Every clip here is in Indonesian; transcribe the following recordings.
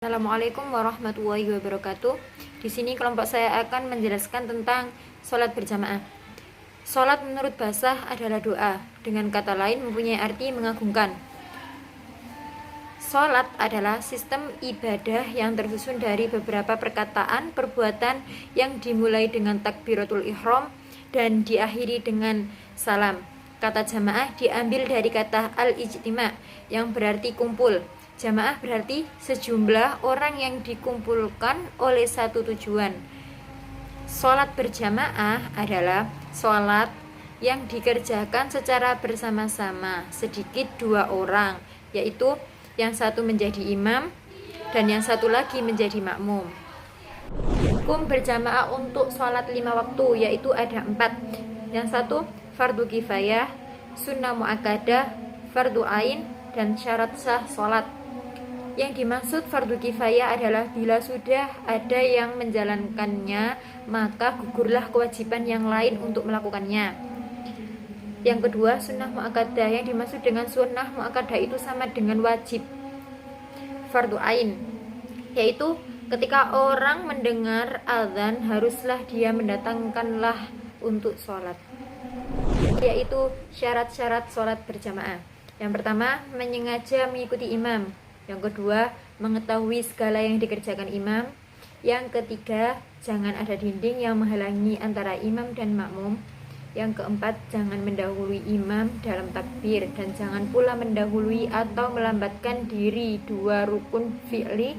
Assalamualaikum warahmatullahi wabarakatuh. Di sini kelompok saya akan menjelaskan tentang sholat berjamaah. Sholat menurut bahasa adalah doa, dengan kata lain mempunyai arti mengagungkan. Sholat adalah sistem ibadah yang tersusun dari beberapa perkataan, perbuatan yang dimulai dengan takbiratul ihram dan diakhiri dengan salam. Kata jamaah diambil dari kata al-ijtima' yang berarti kumpul. Jamaah berarti sejumlah orang yang dikumpulkan oleh satu tujuan. Sholat berjamaah adalah sholat yang dikerjakan secara bersama-sama, sedikit dua orang, yaitu yang satu menjadi imam dan yang satu lagi menjadi makmum. Hukum berjamaah untuk sholat 5 waktu yaitu ada 4. Yang satu fardu kifayah, sunnah muakkadah, fardu ain, dan syarat sah sholat. Yang dimaksud fardu kifayah adalah bila sudah ada yang menjalankannya, maka gugurlah kewajiban yang lain untuk melakukannya. Yang kedua, sunnah muakkadah. Yang dimaksud dengan sunnah muakkadah itu sama dengan wajib fardu ain, yaitu ketika orang mendengar azan haruslah dia mendatangkanlah untuk sholat, yaitu syarat-syarat sholat berjamaah. Yang pertama, menyengaja mengikuti imam. Yang kedua, mengetahui segala yang dikerjakan imam. Yang ketiga, jangan ada dinding yang menghalangi antara imam dan makmum. Yang keempat, jangan mendahului imam dalam takbir, dan jangan pula mendahului atau melambatkan diri 2 rukun fi'li.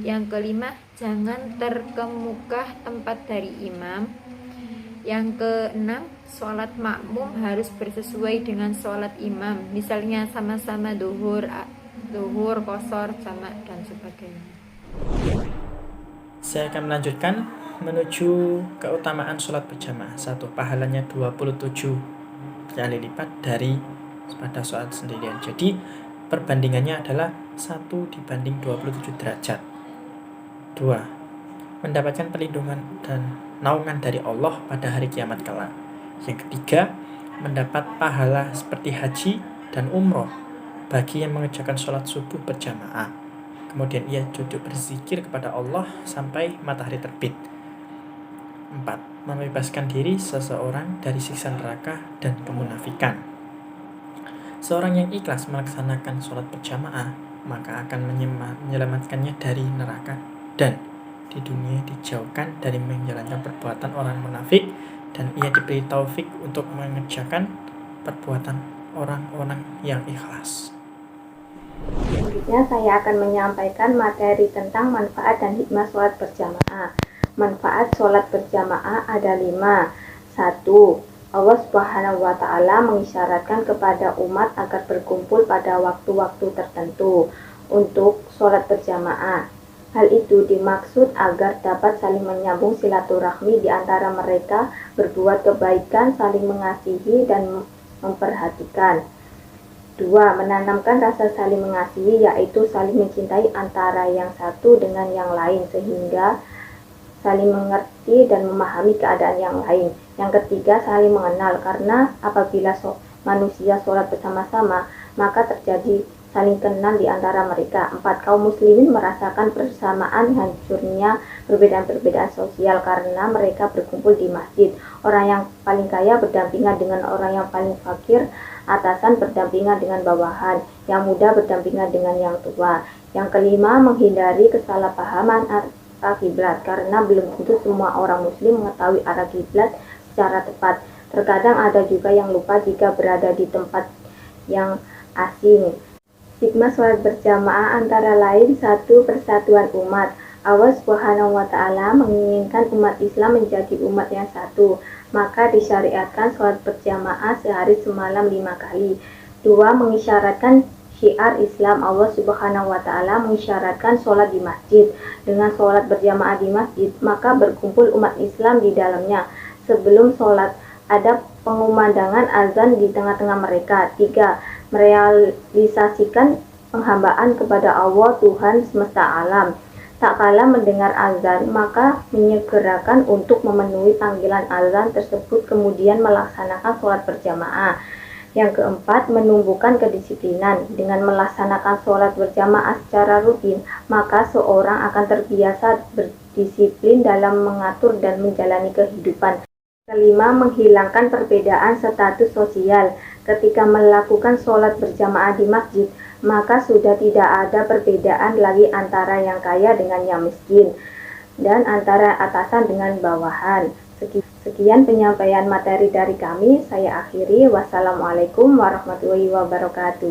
Yang kelima, jangan terkemuka tempat dari imam. Yang keenam, sholat makmum harus bersesuai dengan sholat imam, misalnya sama-sama duhur, qashar, jamak, dan sebagainya. Saya akan melanjutkan menuju keutamaan sholat berjamaah. 1. Pahalanya 27 kali lipat dari pada sholat sendirian. Jadi perbandingannya adalah 1 dibanding 27 derajat. 2. Mendapatkan perlindungan dan naungan dari Allah pada hari kiamat kelak. Yang ketiga, mendapat pahala seperti haji dan umroh bagi yang mengerjakan sholat subuh berjamaah. Kemudian ia duduk berzikir kepada Allah sampai matahari terbit. 4. Membebaskan diri seseorang dari siksa neraka dan kemunafikan. Seorang yang ikhlas melaksanakan sholat berjamaah, maka akan menyelamatkannya dari neraka dan di dunia dijauhkan dari menjalankan perbuatan orang munafik, dan ia diberi taufik untuk mengerjakan perbuatan orang-orang yang ikhlas. Selanjutnya saya akan menyampaikan materi tentang manfaat dan hikmah sholat berjamaah. Manfaat sholat berjamaah ada 5. 1. Allah Subhanahu wa Ta'ala mengisyaratkan kepada umat agar berkumpul pada waktu-waktu tertentu untuk sholat berjamaah. Hal itu dimaksud agar dapat saling menyambung silaturahmi di antara mereka, berbuat kebaikan, saling mengasihi dan memperhatikan. 2. Menanamkan rasa saling mengasihi, yaitu saling mencintai antara yang satu dengan yang lain sehingga saling mengerti dan memahami keadaan yang lain. Yang ketiga, saling mengenal, karena apabila manusia sholat bersama-sama, maka terjadi saling kenal di antara mereka. 4. Kaum muslimin merasakan persamaan hancurnya perbedaan-perbedaan sosial karena mereka berkumpul di masjid. Orang yang paling kaya berdampingan dengan orang yang paling fakir, atasan berdampingan dengan bawahan, yang muda berdampingan dengan yang tua. Yang kelima, menghindari kesalahpahaman arah kiblat, karena belum tentu semua orang muslim mengetahui arah kiblat secara tepat. Terkadang ada juga yang lupa jika berada di tempat yang asing. Hikmah sholat berjamaah antara lain: 1. Persatuan umat. Allah Subhanahu wa Ta'ala menginginkan umat Islam menjadi umat yang satu, maka disyariatkan sholat berjamaah sehari semalam 5 kali. 2. Mengisyaratkan syiar Islam. Allah Subhanahu wa Ta'ala mengisyaratkan sholat di masjid. Dengan sholat berjamaah di masjid, maka berkumpul umat Islam di dalamnya. Sebelum sholat, ada pengumandangan azan di tengah-tengah mereka. 3. Merealisasikan penghambaan kepada Allah, Tuhan semesta alam. Tak kala mendengar azan, maka menyegerakan untuk memenuhi panggilan azan tersebut, kemudian melaksanakan sholat berjamaah. Yang keempat, menumbuhkan kedisiplinan. Dengan melaksanakan sholat berjamaah secara rutin, maka seorang akan terbiasa berdisiplin dalam mengatur dan menjalani kehidupan. Kelima, menghilangkan perbedaan status sosial. Ketika melakukan sholat berjamaah di masjid, maka sudah tidak ada perbedaan lagi antara yang kaya dengan yang miskin, dan antara atasan dengan bawahan. Sekian penyampaian materi dari kami, saya akhiri. Wassalamualaikum warahmatullahi wabarakatuh.